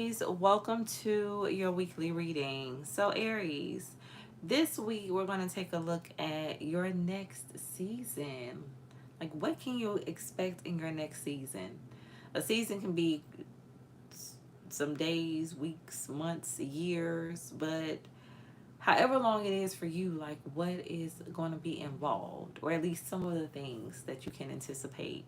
Welcome to your weekly reading. So, Aries, this week we're going to take a look at your next season. Like, what can you expect in your next season? A season can be some days, weeks, months, years, but however long it is for you, like, what is going to be involved, or at least some of the things that you can anticipate.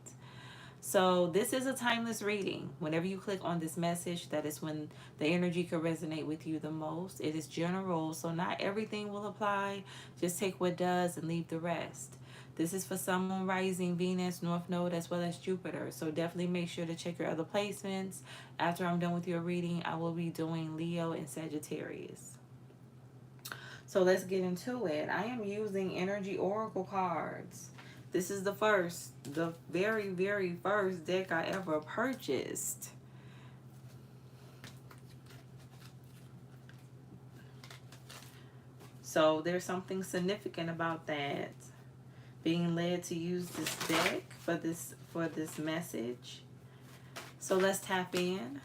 So this is a timeless reading. Whenever you click on this message, that is when the energy could resonate with you the most. It is general, so not everything will apply. Just take what does and leave the rest. This is for Sun, Moon, Rising, Venus, North Node, as well as Jupiter. So definitely make sure to check your other placements. After I'm done with your reading, I will be doing Leo and Sagittarius. So let's get into it. I am using Energy Oracle cards. This is the very, very first deck I ever purchased. So there's something significant about that. Being led to use this deck for this message. So let's tap in.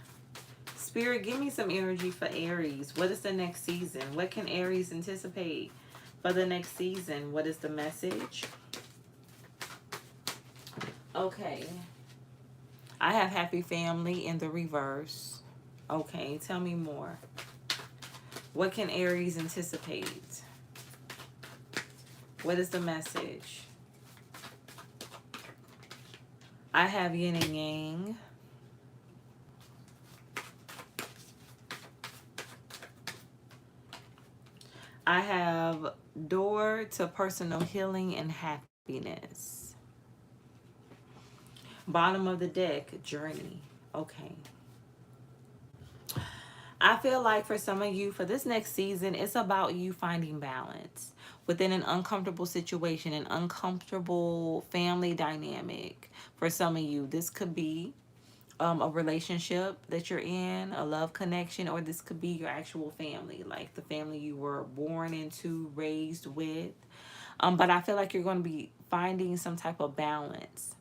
Spirit, give me some energy for Aries. What is the next season? What can Aries anticipate for the next season? What is the message? Okay. I have happy family in the reverse. Okay, tell me more. What can Aries anticipate? What is the message? I have yin and yang. I have door to personal healing and happiness. Bottom of the deck, journey. Okay. I feel like for some of you, for this next season, it's about you finding balance within an uncomfortable situation, an uncomfortable family dynamic. For some of you, this could be a relationship that you're in, a love connection, or this could be your actual family, like the family you were born into, raised with. But I feel like you're going to be finding some type of balance.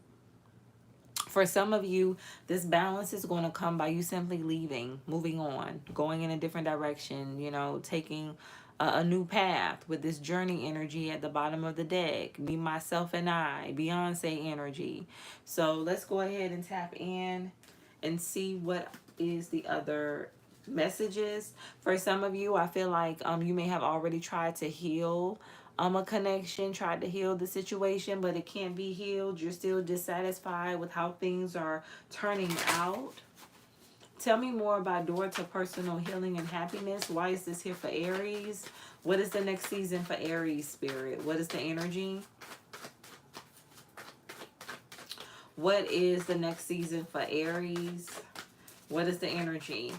For some of you, this balance is going to come by you simply leaving, moving on, going in a different direction, taking a new path with this journey energy at the bottom of the deck. Me, myself, and I, Beyonce energy. So let's go ahead and tap in and see what is the other messages. For some of you, I feel like you may have already tried to heal a connection, tried to heal the situation, but it can't be healed. You're still dissatisfied with how things are turning out. Tell me more about door to personal healing and happiness. Why is this here for Aries? What is the next season for Aries, Spirit? What is the energy? What is the next season for Aries? What is the energy?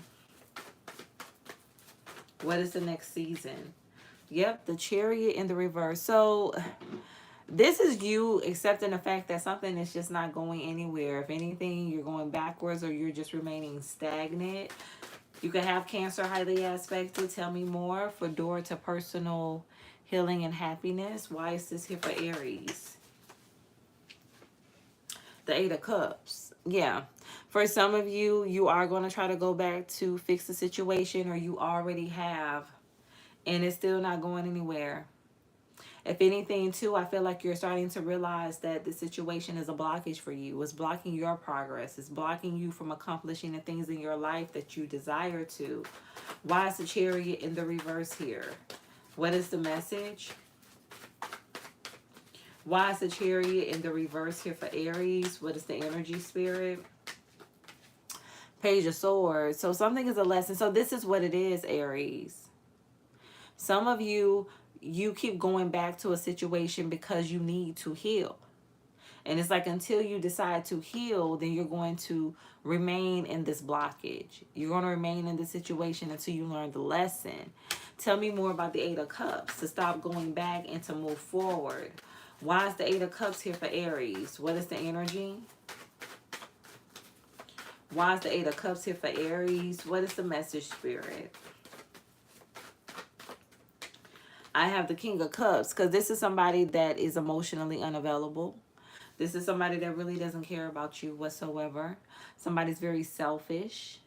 What is the next season? Yep, the Chariot in the reverse. So this is you accepting the fact that something is just not going anywhere. If anything, you're going backwards or you're just remaining stagnant. You can have Cancer highly aspected. Tell me more for door to personal healing and happiness. Why is this here for Aries? The Eight of Cups. Yeah. For some of you, you are going to try to go back to fix the situation, or you already have, and it's still not going anywhere. If anything, too, I feel like you're starting to realize that the situation is a blockage for you. It's blocking your progress. It's blocking you from accomplishing the things in your life that you desire to. Why is the Chariot in the reverse here? What is the message? Why is the Chariot in the reverse here for Aries? What is the energy, Spirit? Page of Swords. So something is a lesson. So this is what it is, Aries. Some of you keep going back to a situation because you need to heal. And it's like until you decide to heal, then you're going to remain in this blockage. You're going to remain in this situation until you learn the lesson. Tell me more about the Eight of Cups to stop going back and to move forward. Why is the Eight of Cups here for Aries? What is the energy? Why is the Eight of Cups here for Aries? What is the message, Spirit? I have the King of Cups because this is somebody that is emotionally unavailable. This is somebody that really doesn't care about you whatsoever. Somebody's very selfish.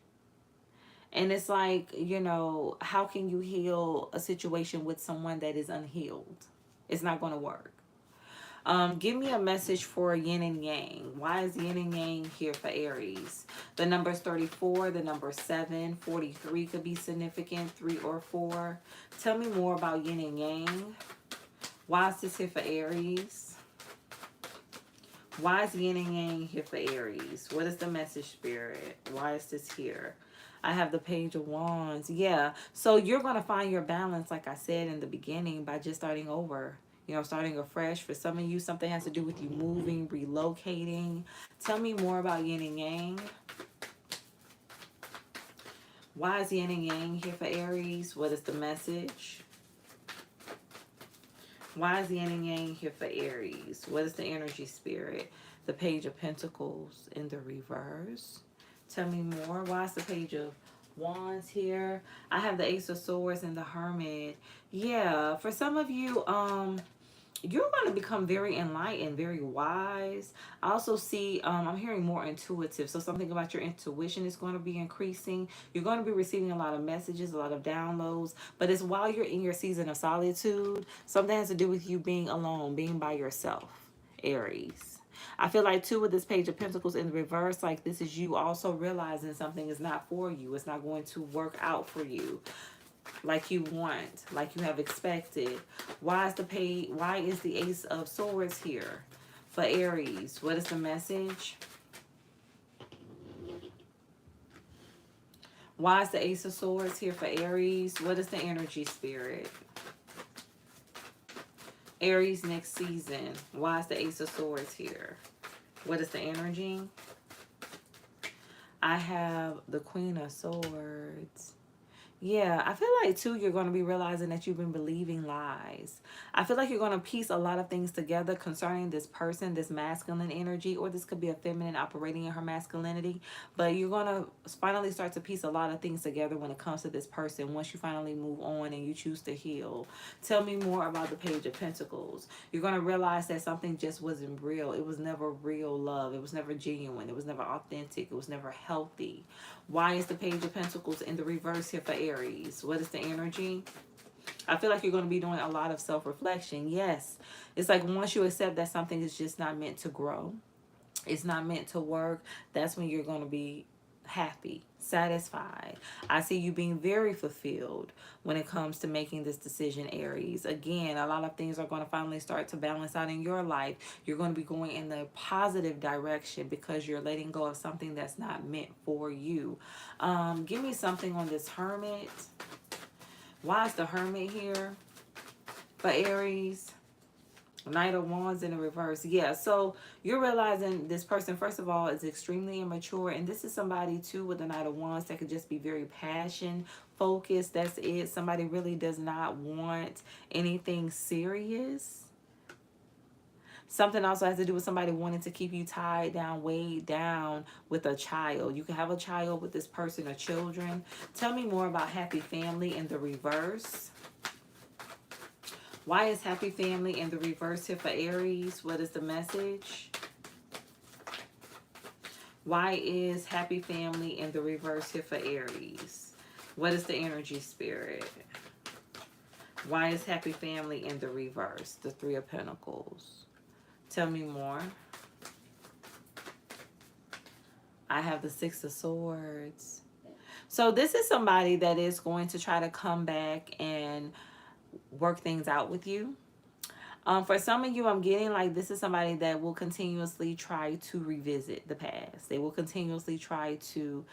And it's like, you know, how can you heal a situation with someone that is unhealed? It's not going to work. Give me a message for yin and yang. Why is yin and yang here for Aries? The number's 34, the number 7, 43 could be significant, 3 or 4. Tell me more about yin and yang. Why is this here for Aries? Why is yin and yang here for Aries? What is the message, Spirit? Why is this here? I have the Page of Wands. Yeah. So you're going to find your balance, like I said in the beginning, by just starting over. You know, starting afresh. For some of you, something has to do with you moving, relocating. Tell me more about yin and yang. Why is yin and yang here for Aries? What is the message? Why is yin and yang here for Aries? What is the energy, Spirit? The Page of Pentacles in the reverse. Tell me more. Why is the Page of Wands here? I have the Ace of Swords and the Hermit. Yeah, for some of you, you're going to become very enlightened, very wise. I also see, I'm hearing more intuitive. So something about your intuition is going to be increasing. You're going to be receiving a lot of messages, a lot of downloads. But it's while you're in your season of solitude. Something has to do with you being alone, being by yourself, Aries. I feel like too with this Page of Pentacles in the reverse, like this is you also realizing something is not for you. It's not going to work out for you like you want, like you have expected. Why is the Ace of Swords here for Aries? What is the message? Why is the Ace of Swords here for Aries? What is the energy, Spirit? Aries next season. Why is the Ace of Swords here? What is the energy? I have the Queen of Swords. Yeah, I feel like too you're going to be realizing that you've been believing lies. I feel like you're going to piece a lot of things together concerning this person, this masculine energy, or this could be a feminine operating in her masculinity. But you're going to finally start to piece a lot of things together when it comes to this person once you finally move on and you choose to heal. Tell me more about the Page of Pentacles. You're going to realize that something just wasn't real. It was never real love. It was never genuine. It was never authentic. It was never healthy. Why is the Page of Pentacles in the reverse here for Aries? What is the energy? I feel like you're going to be doing a lot of self-reflection. Yes. It's like once you accept that something is just not meant to grow, it's not meant to work, that's when you're going to be happy, satisfied. I see you being very fulfilled when it comes to making this decision, Aries. Again, a lot of things are going to finally start to balance out in your life. You're going to be going in the positive direction because you're letting go of something that's not meant for you. Give me something on this Hermit. Why is the Hermit here for Aries? Knight of Wands in the reverse. Yeah, so you're realizing this person, first of all, is extremely immature. And this is somebody, too, with the Knight of Wands that could just be very passion focused. That's it. Somebody really does not want anything serious. Something also has to do with somebody wanting to keep you tied down, weighed down with a child. You can have a child with this person or children. Tell me more about happy family in the reverse. Why is happy family in the reverse here for Aries? What is the message? Why is happy family in the reverse here for Aries? What is the energy, Spirit? Why is happy family in the reverse? The Three of Pentacles. Tell me more. I have the Six of Swords. So this is somebody that is going to try to come back and work things out with you. For some of you, I'm getting like this is somebody that will continuously try to revisit the past. They will continuously try to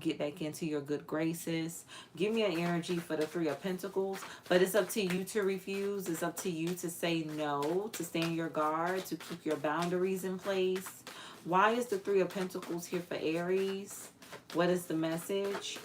get back into your good graces. Give me an energy for the Three of Pentacles. But it's up to you to refuse. It's up to you to say no, to stand your guard, to keep your boundaries in place. Why is the Three of Pentacles here for Aries? What is the message?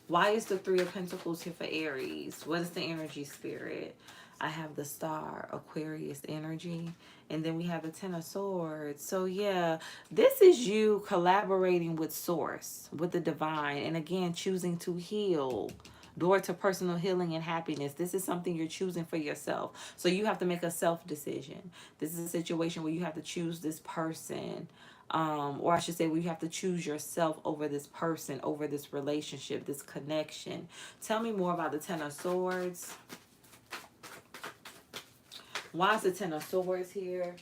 Why is the Three of Pentacles here for Aries? What is the energy, Spirit? I have the Star, Aquarius energy. And then we have the Ten of Swords. So yeah, this is you collaborating with Source, with the divine. And again, choosing to heal. Door to personal healing and happiness. This is something you're choosing for yourself. So you have to make a self-decision. This is a situation where you have to choose this person Or I should say, we have to choose yourself over this person, over this relationship, this connection. Tell me more about the Ten of Swords. Why is the Ten of Swords here?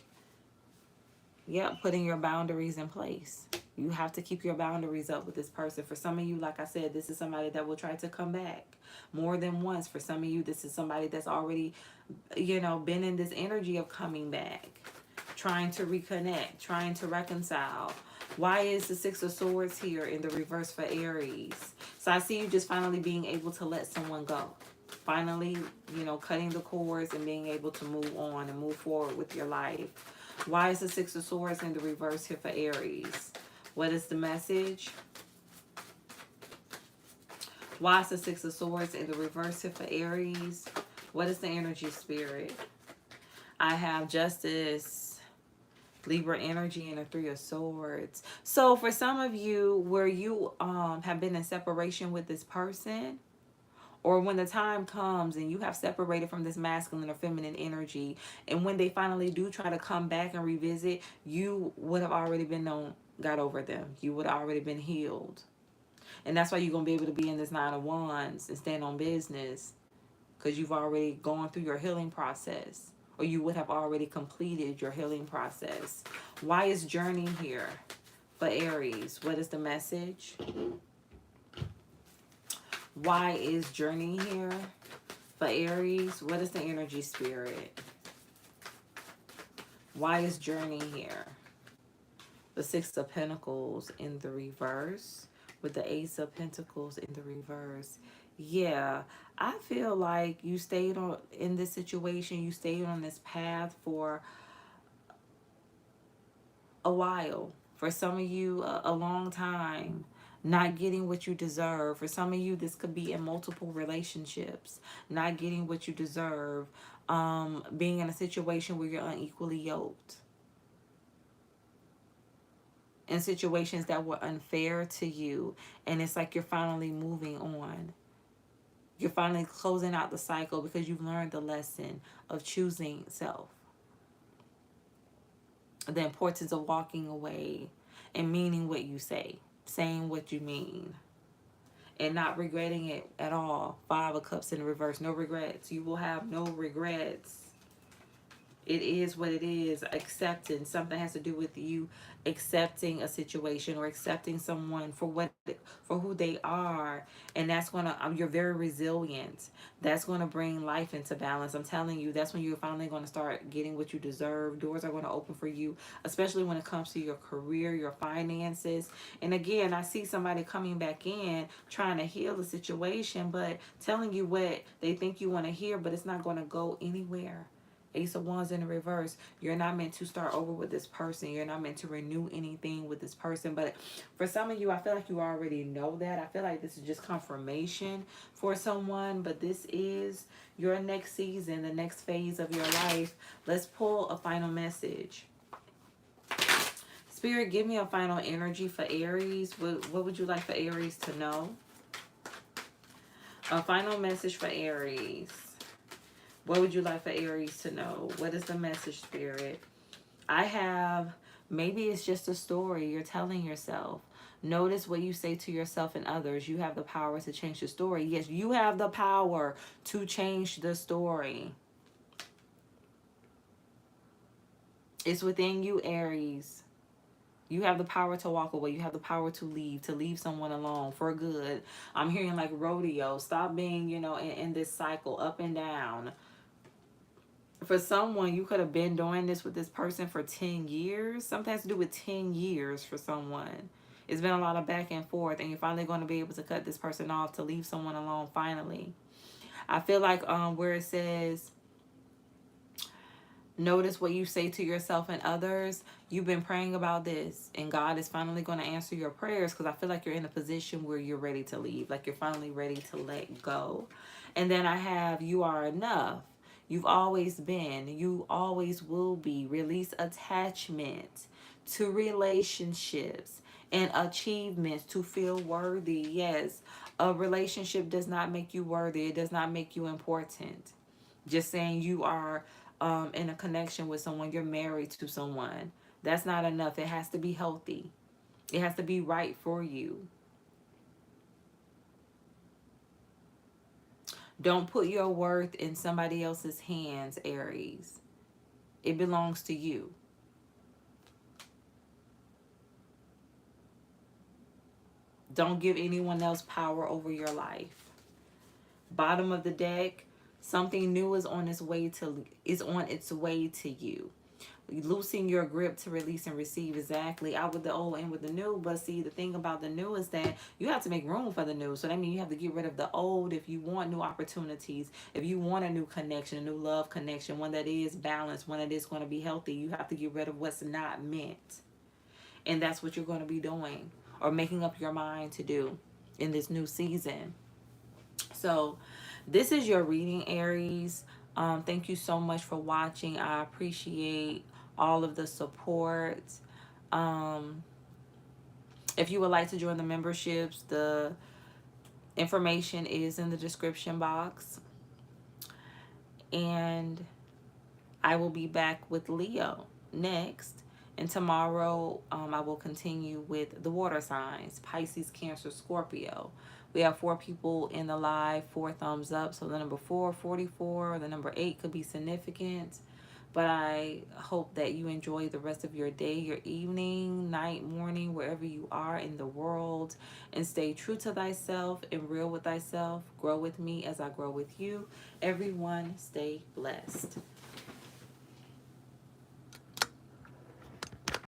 Yep, putting your boundaries in place. You have to keep your boundaries up with this person. For some of you, like I said, this is somebody that will try to come back more than once. For some of you, this is somebody that's already, been in this energy of coming back, trying to reconnect, trying to reconcile. Why is the Six of Swords here in the reverse for Aries? So I see you just finally being able to let someone go. Finally, cutting the cords and being able to move on and move forward with your life. Why is the Six of Swords in the reverse here for Aries? What is the message? Why is the Six of Swords in the reverse here for Aries? What is the energy, Spirit? I have Justice, Libra energy, and a Three of Swords. So for some of you, where you have been in separation with this person, or when the time comes and you have separated from this masculine or feminine energy, and when they finally do try to come back and revisit, you would have already got over them. You would have already been healed. And that's why you're going to be able to be in this Nine of Wands and stand on business, because you've already gone through your healing process, or you would have already completed your healing process. Why is Journey here for Aries? What is the message? Why is Journey here for Aries? What is the energy, Spirit? Why is Journey here? The Six of Pentacles in the reverse with the Ace of Pentacles in the reverse. Yeah, I feel like you stayed in this situation. You stayed on this path for a while. For some of you, a long time. Not getting what you deserve. For some of you, this could be in multiple relationships. Not getting what you deserve. Being in a situation where you're unequally yoked. In situations that were unfair to you. And it's like you're finally moving on. You're finally closing out the cycle because you've learned the lesson of choosing self. The importance of walking away and meaning what you say. Saying what you mean. And not regretting it at all. Five of Cups in reverse. No regrets. You will have no regrets. It is what it is. Acceptance. Something has to do with you accepting a situation or accepting someone for who they are. And that's gonna, you're very resilient. That's gonna bring life into balance. I'm telling you, that's when you're finally gonna start getting what you deserve. Doors are gonna open for you, especially when it comes to your career, your finances. And again, I see somebody coming back in trying to heal the situation, but telling you what they think you want to hear, but it's not gonna go anywhere. Ace of Wands in the reverse. You're not meant to start over with this person. You're not meant to renew anything with this person. But for some of you, I feel like you already know that. I feel like this is just confirmation for someone. But this is your next season, the next phase of your life. Let's pull a final message. Spirit, give me a final energy for Aries. What would you like for Aries to know? A final message for Aries. What would you like for Aries to know? What is the message, Spirit? I have, maybe it's just a story you're telling yourself. Notice what you say to yourself and others. You have the power to change the story. Yes, you have the power to change the story. It's within you, Aries. You have the power to walk away. You have the power to leave someone alone for good. I'm hearing like rodeo. Stop being, in this cycle, up and down. For someone, you could have been doing this with this person for 10 years. Something has to do with 10 years for someone. It's been a lot of back and forth, and you're finally going to be able to cut this person off, to leave someone alone finally. I feel like where it says, notice what you say to yourself and others. You've been praying about this, and God is finally going to answer your prayers, because I feel like you're in a position where you're ready to leave. Like you're finally ready to let go. And then I have, you are enough. You've always been. You always will be. Release attachment to relationships and achievements to feel worthy. Yes, a relationship does not make you worthy. It does not make you important. Just saying you are in a connection with someone. You're married to someone. That's not enough. It has to be healthy. It has to be right for you. Don't put your worth in somebody else's hands, Aries. It belongs to you. Don't give anyone else power over your life. Bottom of the deck, something new is on its way to you. Loosen your grip to release and receive. Exactly. Out with the old, in with the new. But see, the thing about the new is that you have to make room for the new. So that means you have to get rid of the old if you want new opportunities. If you want a new connection, a new love connection, one that is balanced, one that is going to be healthy, you have to get rid of what's not meant. And that's what you're going to be doing or making up your mind to do in this new season. So this is your reading, Aries. Thank you so much for watching. I appreciate all of the support. Um, if you would like to join the memberships, the information is in the description box. And I will be back with Leo next. And tomorrow, I will continue with the water signs: Pisces, Cancer, Scorpio. We have 4 people in the live, 4 thumbs up. So the number 4, 44, or the number 8 could be significant. But I hope that you enjoy the rest of your day, your evening, night, morning, wherever you are in the world. And stay true to thyself and real with thyself. Grow with me as I grow with you. Everyone, stay blessed.